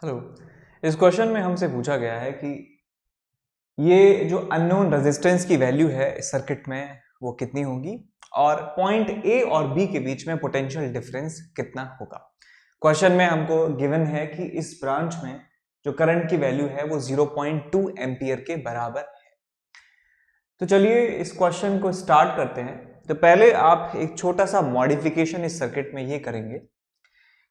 Hello. इस question में हमसे पूछा गया है कि ये जो अननोन रेजिस्टेंस की वैल्यू है इस सर्किट में वो कितनी होगी और पॉइंट ए और बी के बीच में पोटेंशियल डिफरेंस कितना होगा। क्वेश्चन में हमको गिवन है कि इस ब्रांच में जो करंट की वैल्यू है वो 0.2 एम्पियर के बराबर है। तो चलिए इस क्वेश्चन को स्टार्ट करते हैं। तो पहले आप एक छोटा सा मॉडिफिकेशन इस सर्किट में ये करेंगे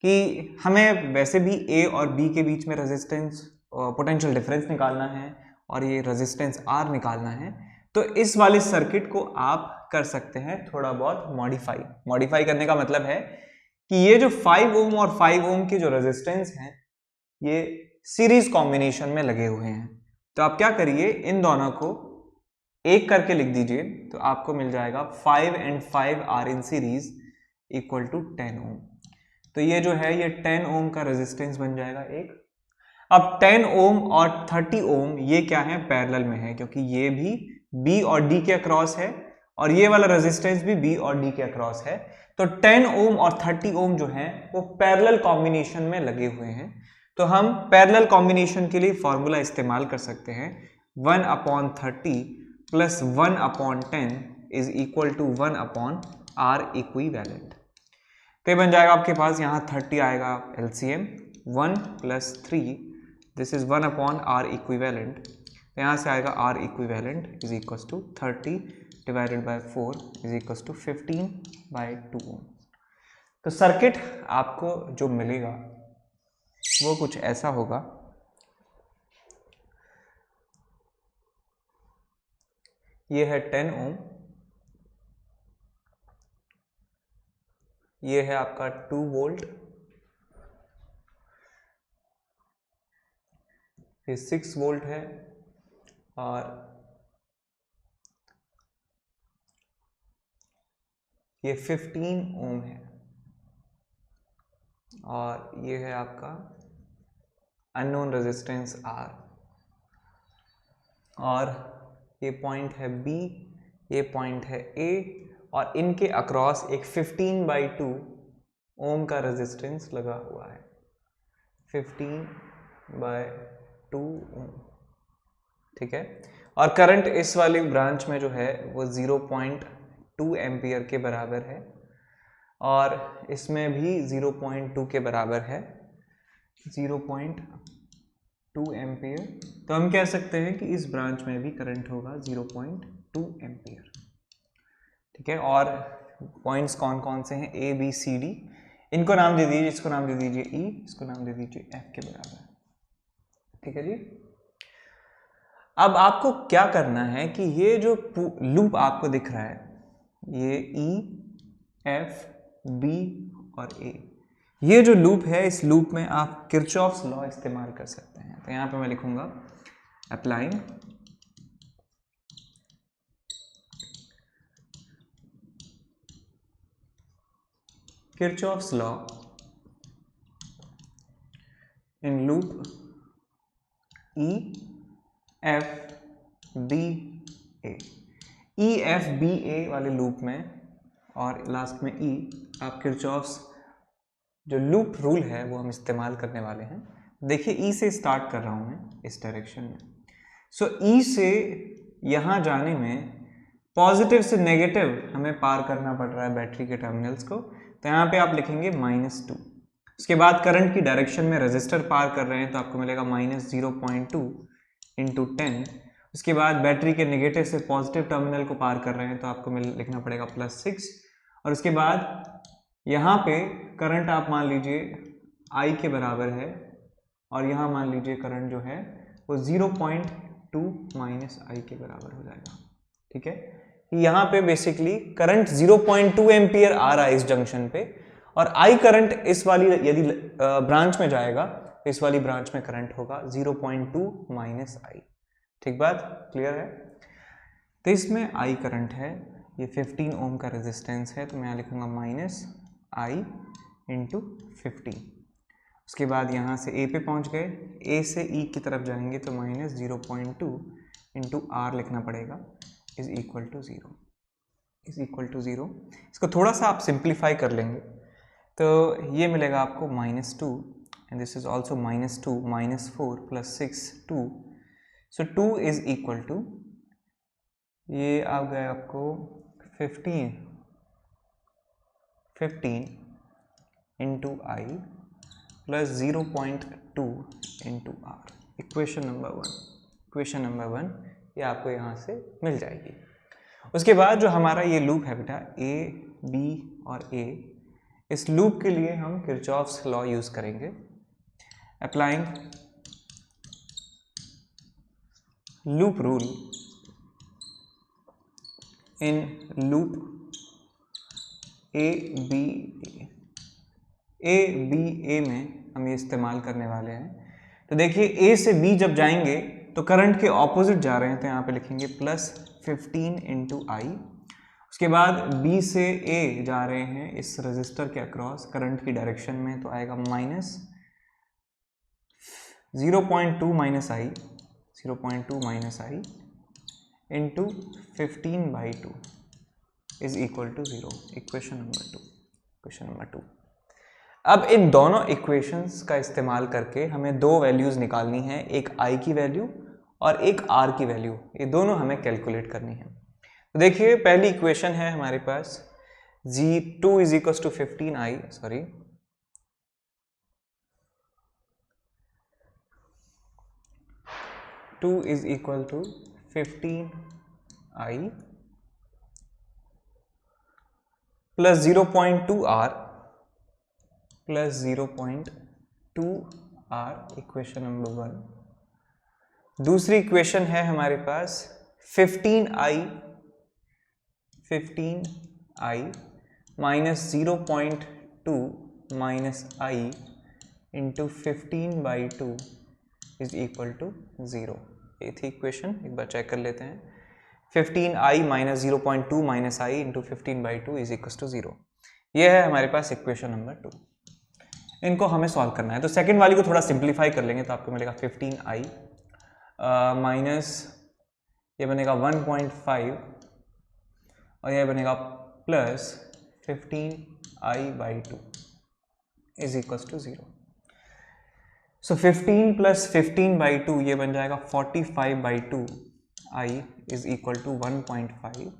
कि हमें वैसे भी ए और बी के बीच में रेजिस्टेंस पोटेंशियल डिफरेंस निकालना है और ये रेजिस्टेंस आर निकालना है। तो इस वाले सर्किट को आप कर सकते हैं थोड़ा बहुत मॉडिफाई करने का मतलब है कि ये जो 5 ओम और 5 ओम की जो रेजिस्टेंस हैं ये सीरीज कॉम्बिनेशन में लगे हुए हैं। तो आप क्या करिए, इन दोनों को एक करके लिख दीजिए तो आपको मिल जाएगा 5 and 5 are in series equal to 10 ohm. तो ये जो है ये 10 ओम का रेजिस्टेंस बन जाएगा एक। अब 10 ओम और 30 ओम ये क्या है, पैरेलल में है, क्योंकि ये भी बी और डी के अक्रॉस है और ये वाला रेजिस्टेंस भी बी और डी के अक्रॉस है। तो 10 ओम और 30 ओम जो है वो पैरेलल कॉम्बिनेशन में लगे हुए हैं। तो हम पैरेलल कॉम्बिनेशन के लिए फॉर्मूला इस्तेमाल कर सकते हैं 1/30 plus 1/10 is equal to 1/R equivalent. तो ये बन जाएगा आपके पास, यहाँ 30 आएगा LCM 1 plus 3, this is 1/R equivalent. तो यहाँ से आएगा R equivalent is equal to 30 divided by 4 is equal to 15/2 ohm. तो सर्किट आपको जो मिलेगा वो कुछ ऐसा होगा। ये है 10 ओम, ये है आपका 2 वोल्ट, ये 6 वोल्ट है और ये 15 ओम है और ये है आपका अननोन रेजिस्टेंस R और ये पॉइंट है B, ये पॉइंट है A और इनके अक्रॉस एक 15/2 ओम का रेजिस्टेंस लगा हुआ है, 15/2 ओम। ठीक है, और करंट इस वाली ब्रांच में जो है वो 0.2 एम्पियर के बराबर है और इसमें भी 0.2 के बराबर है, 0.2 एम्पियर। तो हम कह सकते हैं कि इस ब्रांच में भी करंट होगा 0.2 एम्पियर। ठीक है, और पॉइंट्स कौन कौन से हैं, ए बी सी डी, इनको नाम दे दीजिए, इसको नाम दे दीजिए ई, इसको नाम दे दीजिए एफ के बराबर। ठीक है जी। अब आपको क्या करना है कि ये जो लूप आपको दिख रहा है, ये ई एफ बी और ए, ये जो लूप है, इस लूप में आप किरचॉफ्स लॉ इस्तेमाल कर सकते हैं। तो यहां पे मैं लिखूंगा applying Kirchhoff's law in loop E F B A. E F B A वाले लूप में और लास्ट में ई, आप किरचॉफ्स जो लूप रूल है वो हम इस्तेमाल करने वाले हैं। देखिए ई से स्टार्ट कर रहा हूं मैं इस डायरेक्शन में। सो ई से यहां जाने में पॉजिटिव से नेगेटिव हमें पार करना पड़ रहा है बैटरी के टर्मिनल्स को। तो यहाँ पे आप लिखेंगे -2। उसके बाद करंट की डायरेक्शन में रेजिस्टर पार कर रहे हैं तो आपको मिलेगा -0.2 इंटू 10। उसके बाद बैटरी के नेगेटिव से पॉजिटिव टर्मिनल को पार कर रहे हैं तो आपको लिखना पड़ेगा +6। और उसके बाद यहाँ पे करंट आप मान लीजिए I के बराबर है और यहाँ मान लीजिए करंट जो है वो 0.2 -I के बराबर हो जाएगा। ठीक है, यहाँ पे बेसिकली करंट 0.2 एम्पियर आ रहा है इस जंक्शन पे और I करंट इस वाली यदि ब्रांच में जाएगा तो इस वाली ब्रांच में करंट होगा 0.2 -I। ठीक बात, क्लियर है। तो इसमें I करंट है, ये 15 ओम का रेजिस्टेंस है तो मैं यहाँ लिखूंगा -I इंटू 15। उसके बाद यहाँ से A पे पहुँच गए, A से E की तरफ जाएंगे तो -0.2 इंटू R लिखना पड़ेगा इज इक्वल टू 0। इसको थोड़ा सा आप सिंप्लीफाई कर लेंगे तो ये मिलेगा आपको -2 and this is also -2 -4 plus 6 2, so 2 is equal to, ये आ गया आपको 15 into I plus 0.2 into R, equation number 1 ये आपको यहाँ से मिल जाएगी। उसके बाद जो हमारा ये लूप है बेटा A, B और A, इस लूप के लिए हम किरचॉफ्स लॉ यूज करेंगे। Applying loop rule in loop A B A में हम ये इस्तेमाल करने वाले हैं। तो देखिए A से B जब जाएंगे तो करंट के ऑपोजिट जा रहे हैं, तो यहाँ पे लिखेंगे +15 into I। उसके बाद B से A जा रहे हैं इस रजिस्टर के अक्रॉस करंट की डायरेक्शन में, तो आएगा -0.2 I into 15/2 is equal to 0, equation number 2। अब इन दोनों इक्वेशंस का इस्तेमाल करके हमें दो वैल्यूज निकालनी है, एक I की वैल्यू और एक R की वैल्यू, ये दोनों हमें कैलकुलेट करनी है। तो देखिए पहली इक्वेशन है हमारे पास 2 is equal to 15I, sorry 2 is equal to 15I plus 0.2R plus 0.2R, equation number 1। दूसरी इक्वेशन है हमारे पास 15I minus 0.2 minus I into 15/2 is equal to 0। ये थी इक्वेशन, एक बार चेक कर लेते हैं। 15I minus 0.2 minus I into 15/2 is equal to 0। ये है हमारे पास इक्वेशन नंबर 2। इनको हमें सॉल्व करना है, तो सेकंड वाली को थोड़ा सिंप्लीफाई कर लेंगे तो आपको मिलेगा 15I माइनस ये बनेगा 1.5 और ये बनेगा plus 15I/2 is equal to 0। So 15 plus 15/2 ये बन जाएगा 45/2 I इज इक्वल टू 1.5।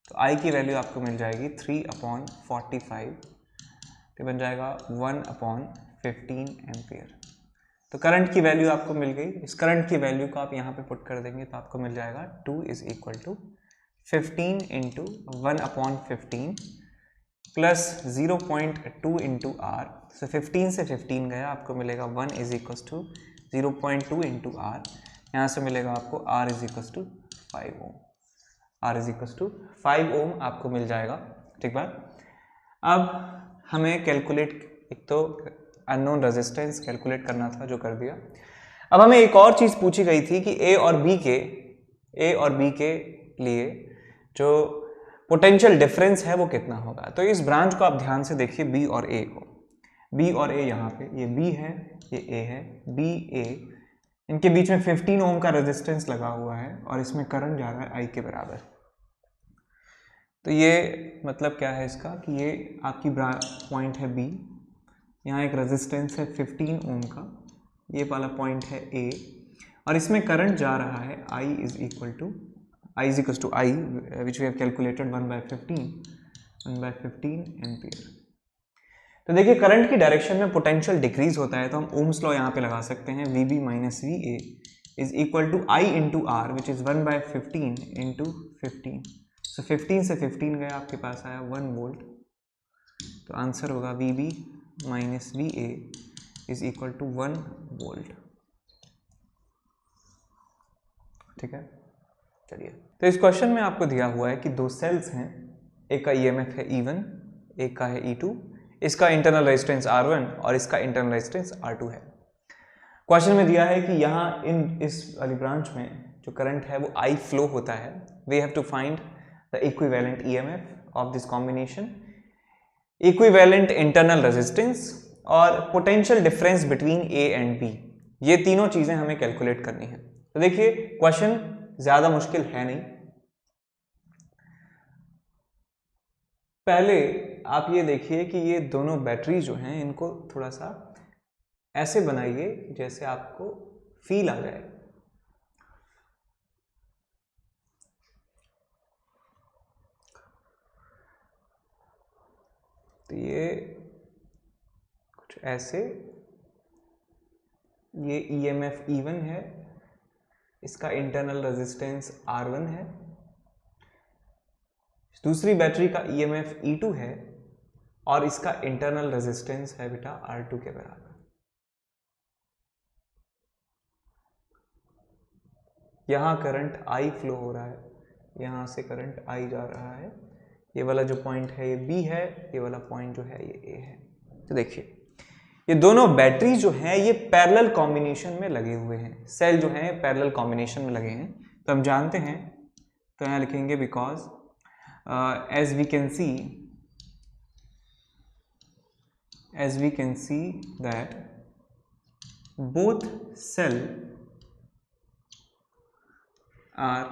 तो I की वैल्यू आपको मिल जाएगी 3/45, तो बन जाएगा 1/15 एम्पियर। तो करंट की वैल्यू आपको मिल गई। इस करंट की वैल्यू को आप यहाँ पे पुट कर देंगे तो आपको मिल जाएगा 2 is equal to 15 into 1/15 plus 0.2 into R। So 15 से 15 गया, आपको मिलेगा 1 is equal to 0.2 into R। यहाँ से मिलेगा आपको R is equal to 5 ohm. R is equal to 5 ohm आपको मिल जाएगा। ठीक बात। अब हमें कैलकुलेट, एक तो अननोन रेजिस्टेंस कैलकुलेट करना था जो कर दिया। अब हमें एक और चीज़ पूछी गई थी कि ए और बी के लिए जो पोटेंशियल डिफरेंस है वो कितना होगा। तो इस ब्रांच को आप ध्यान से देखिए, बी और ए को, बी और ए यहाँ पे, ये बी है ये ए है, बी ए, इनके बीच में 15 ओम का रेजिस्टेंस लगा हुआ है और इसमें करंट जा रहा है आई के बराबर। तो ये मतलब क्या है इसका कि ये आपकी पॉइंट है बी, यहाँ एक रेजिस्टेंस है 15 ओम का, ये वाला पॉइंट है ए और इसमें करंट जा रहा है I is equal to I which we have calculated 1/15 ampere. तो देखिए करंट की डायरेक्शन में पोटेंशियल डिक्रीज होता है, तो हम ओम्स लॉ यहाँ पे लगा सकते हैं, VB minus VA is equal to I into R which is 1/15 into 15। So 15 से 15 गया, आपके पास आया 1 वोल्ट। तो आंसर होगा VB minus VA is equal to 1 volt. ठीक है, चलिए। तो इस क्वेश्चन में आपको दिया हुआ है कि दो सेल्स हैं, एक का EMF है E1, एक का है E2, इसका इंटरनल रेजिस्टेंस R1 और इसका इंटरनल रेजिस्टेंस R2 है। क्वेश्चन में दिया है कि यहाँ इस वाली ब्रांच में जो करंट है वो I फ्लो होता है। We have to find the equivalent EMF of this combination, equivalent internal resistance और potential difference between A and B। ये तीनों चीजें हमें कैलकुलेट करनी है। तो देखिए क्वेश्चन ज्यादा मुश्किल है नहीं। पहले आप ये देखिए कि ये दोनों बैटरी जो हैं इनको थोड़ा सा ऐसे बनाइए जैसे आपको फील आ जाए। तो ये कुछ ऐसे, ये EMF E1 है, इसका इंटरनल रेजिस्टेंस R1 है, दूसरी बैटरी का EMF E2 है और इसका इंटरनल रेजिस्टेंस है बेटा R2 के बराबर। यहाँ करंट I फ्लो हो रहा है, यहाँ से करंट I जा रहा है, ये वाला जो पॉइंट है ये B है, ये वाला पॉइंट जो है ये A है। तो देखिए ये दोनों बैटरी जो हैं ये पैरेलल कॉम्बिनेशन में लगे हुए हैं, सेल जो हैं पैरेलल कॉम्बिनेशन में लगे हैं। तो हम जानते हैं, तो यहाँ लिखेंगे because as we can see that both cell are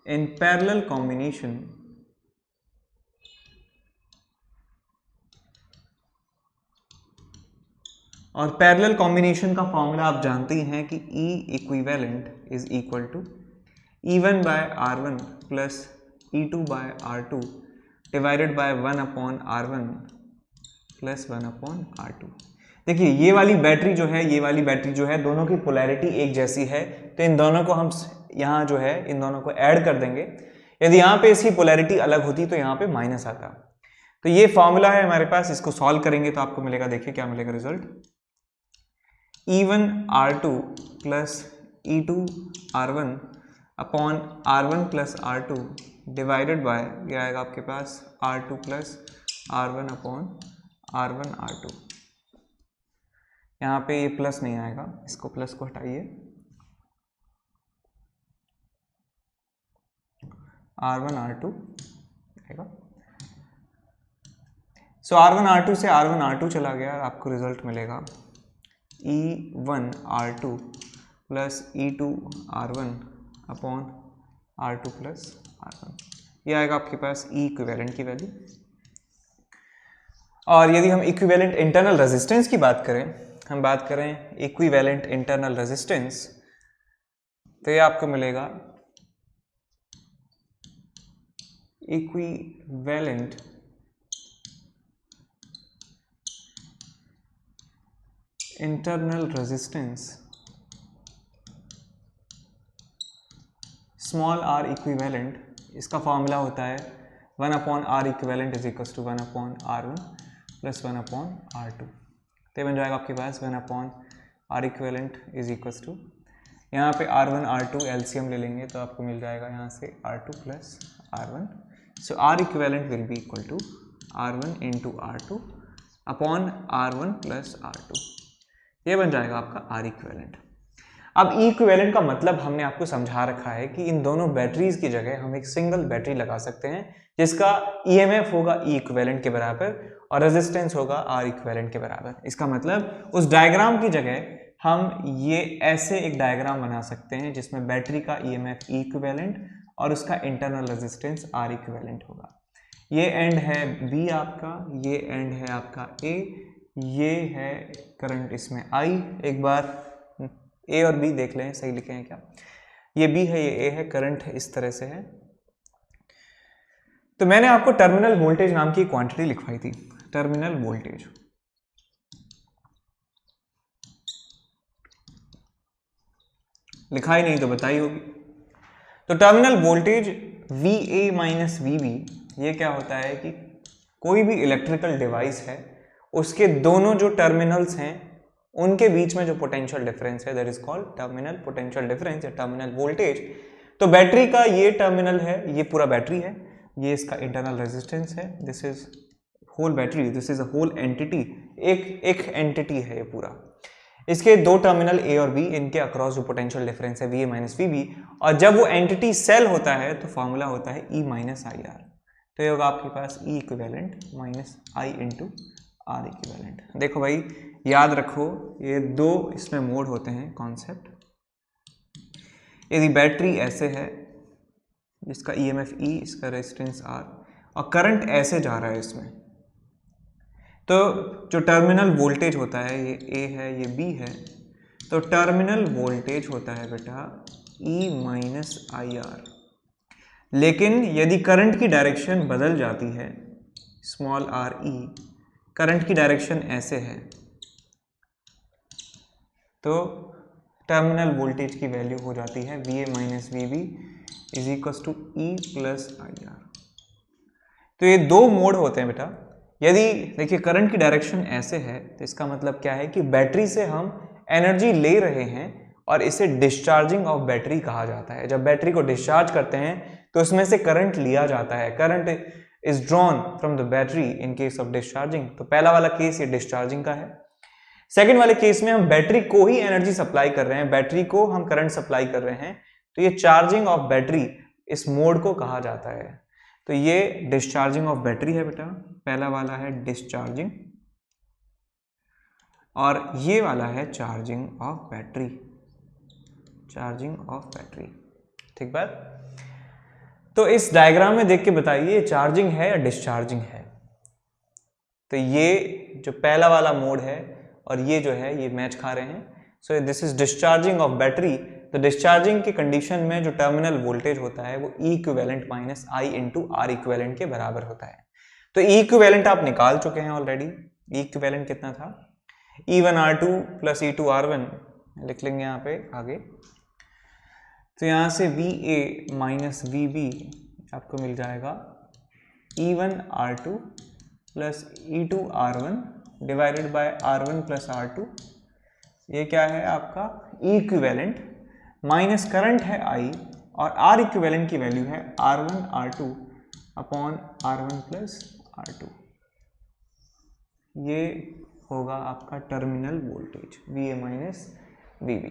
in parallel combination और पैरेलल कॉम्बिनेशन का फॉर्मूला आप जानते ही हैं कि E equivalent is equal to E1 by R1 plus E2 by R2 divided by 1 upon R1 plus 1 upon R2। देखिए ये वाली बैटरी जो है, ये वाली बैटरी जो है, दोनों की पोलैरिटी एक जैसी है, तो इन दोनों को हम यहाँ जो है इन दोनों को ऐड कर देंगे। यदि यहाँ पे इसकी पोलैरिटी अलग होती तो यहाँ पे माइनस आता। तो ये फॉर्मूला है हमारे पास, इसको सॉल्व करेंगे तो आपको मिलेगा, देखिए क्या मिलेगा result, E1 R2 plus E2 R1 upon R1 plus R2 divided bye, ये आएगा आपके पास R2 plus R1 upon R1 R2। यहाँ पे ये प्लस नहीं आएगा, इसको प्लस को हटाइए, R1 R2 आएगा। सो R1 R2 से R1 R2 चला गया और आपको रिजल्ट मिलेगा E1 R2 plus E2 R1 upon R2 plus R1। ये आएगा आपके पास E इक्विवेलेंट की वैल्यू। और यदि हम इक्विवेलेंट इंटरनल रेजिस्टेंस की बात करें, हम बात करें इक्विवेलेंट इंटरनल रेजिस्टेंस, तो ये आपको मिलेगा equivalent internal resistance small r equivalent, इसका फॉर्मूला होता है 1 upon r equivalent is equal to 1 upon R1 plus 1 upon R2। तो बन जाएगा आपके पास 1 upon r equivalent is equal to, यहाँ पे R1 R2 एलसीएम ले लेंगे तो आपको मिल जाएगा यहाँ से R2 plus R1। So r equivalent will be equal to R1 into R2 upon R1 plus R2। ये बन जाएगा आपका R इक्विवेलेंट। अब E इक्विवेलेंट का मतलब हमने आपको समझा रखा है कि इन दोनों बैटरीज की जगह हम एक सिंगल बैटरी लगा सकते हैं जिसका EMF होगा E इक्विवेलेंट के बराबर और रेजिस्टेंस होगा R इक्विवेलेंट के बराबर। इसका मतलब उस डायग्राम की जगह हम ये ऐसे एक डायग्राम बना सकते हैं जिसमें बैटरी का EMF E इक्विवेलेंट और उसका इंटरनल रेजिस्टेंस R इक्विवेलेंट होगा। ये एंड है B आपका, ये एंड है आपका A, ये है करंट इसमें I। एक बार A और B देख लें सही लिखे हैं क्या, ये B है ये A है, करंट इस तरह से है। तो मैंने आपको टर्मिनल वोल्टेज नाम की क्वांटिटी लिखवाई थी, टर्मिनल वोल्टेज। लिखाई नहीं तो बताई होगी। तो terminal voltage VA minus VB, ये क्या होता है कि कोई भी इलेक्ट्रिकल डिवाइस है उसके दोनों जो टर्मिनल्स हैं उनके बीच में जो पोटेंशियल डिफरेंस है that is called terminal potential difference या टर्मिनल वोल्टेज। तो बैटरी का ये टर्मिनल है, ये पूरा बैटरी है, ये इसका इंटरनल रेजिस्टेंस है, this is whole battery, this is a whole entity, एक एंटिटी है ये पूरा। इसके दो टर्मिनल A और B, इनके अक्रॉस जो पोटेंशियल डिफरेंस है VA माइनस VB, और जब वो एंटिटी सेल होता है तो फॉर्मूला होता है E माइनस IR। तो ये होगा आपके पास E equivalent minus I into R equivalent. देखो भाई याद रखो ये दो इसमें मोड होते हैं कॉन्सेप्ट। यदि बैटरी ऐसे है जिसका EMF E, इसका रेजिस्टेंस R और करंट ऐसे जा रहा है इसमें, तो जो टर्मिनल वोल्टेज होता है, ये ए है ये बी है, तो टर्मिनल वोल्टेज होता है बेटा E माइनस आई आर। लेकिन यदि करंट की डायरेक्शन बदल जाती है, स्मॉल आर ई, करंट की डायरेक्शन ऐसे है, तो टर्मिनल वोल्टेज की वैल्यू हो जाती है V A minus V B is equal to E plus I R. तो ये दो मोड होते हैं बेटा। यदि देखिए करंट की डायरेक्शन ऐसे है, तो इसका मतलब क्या है कि बैटरी से हम एनर्जी ले रहे हैं और इसे डिस्चार्जिंग ऑफ बैटरी कहा जाता है। जब बैटरी को डिस्चार्ज करते हैं तो इसमें से करंट लिया जाता है, current is drawn from the battery in case of discharging. तो पहला वाला केस ये डिस्चार्जिंग का है। सेकेंड वाले केस में हम बैटरी को ही एनर्जी सप्लाई कर रहे हैं, बैटरी को हम करंट सप्लाई कर रहे हैं, तो ये चार्जिंग ऑफ बैटरी इस मोड को कहा जाता है। तो ये डिस्चार्जिंग ऑफ बैटरी है बेटा, पहला वाला है डिस्चार्जिंग, और ये वाला है charging of battery, charging of battery. ठीक बात। तो इस डायग्राम में देख के बताइए चार्जिंग है या डिस्चार्जिंग है। तो ये जो पहला वाला मोड है और ये जो है ये मैच खा रहे हैं। So this is discharging of battery. तो डिस्चार्जिंग की कंडीशन में जो टर्मिनल वोल्टेज होता है वो E equivalent minus I into R equivalent के बराबर होता है। तो ई इक्विवेलेंट आप निकाल चुके हैं ऑलरेडी। ई इक्विवेलेंट कितना था, E1R2 प्लस E2R1 लिख लेंगे यहाँ पे आगे। तो यहाँ से VA माइनस VB आपको मिल जाएगा E1R2 plus E2R1 divided by R1 plus R2। ये क्या है आपका E इक्विवेलेंट, माइनस करंट है I और R इक्विवेलेंट की वैल्यू है R1 R2 upon R1 plus R2। ये होगा आपका terminal voltage VA minus VB।